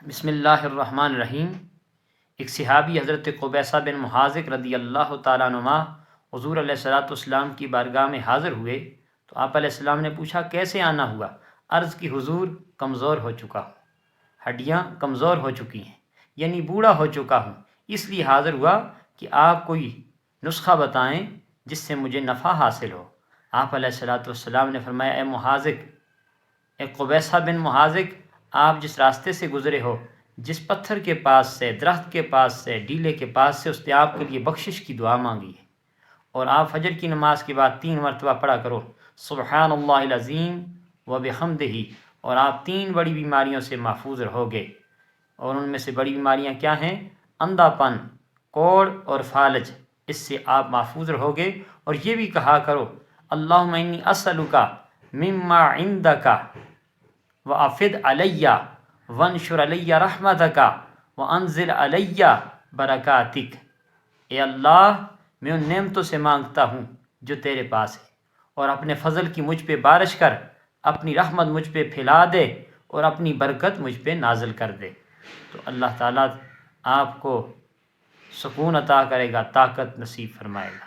بسم اللہ الرحمن الرحیم۔ ایک صحابی حضرت قبیصہ بن محاذق رضی اللہ تعالیٰ عنہ حضور علیہ الصلوۃ والسلام کی بارگاہ میں حاضر ہوئے تو آپ علیہ السلام نے پوچھا کیسے آنا ہوا؟ عرض کی حضور کمزور ہو چکا ہوں، ہڈیاں کمزور ہو چکی ہیں، یعنی بوڑھا ہو چکا ہوں، اس لیے حاضر ہوا کہ آپ کوئی نسخہ بتائیں جس سے مجھے نفع حاصل ہو۔ آپ علیہ الصلوۃ والسلام نے فرمایا اے محاذق، اے قبیصہ بن محاذق، آپ جس راستے سے گزرے ہو، جس پتھر کے پاس سے، درخت کے پاس سے، ڈیلے کے پاس سے، اس نے آپ کے لیے بخشش کی دعا مانگی ہے، اور آپ فجر کی نماز کے بعد 3 مرتبہ پڑھا کرو سبحان اللہ العظیم و بحمدہ، اور آپ 3 بڑی بیماریوں سے محفوظ رہوگے۔ اور ان میں سے بڑی بیماریاں کیا ہیں؟ اندھا پن، کوڑ اور فالج، اس سے آپ محفوظ رہوگے۔ اور یہ بھی کہا کرو اللہم انی اسألک مما عندک وافد علی وانشر علی رحمتک وانزل علی برکاتک۔ اے اللہ، میں ان نعمتوں سے مانگتا ہوں جو تیرے پاس ہے، اور اپنے فضل کی مجھ پہ بارش کر، اپنی رحمت مجھ پہ پھیلا دے، اور اپنی برکت مجھ پہ نازل کر دے۔ تو اللہ تعالیٰ آپ کو سکون عطا کرے گا، طاقت نصیب فرمائے گا۔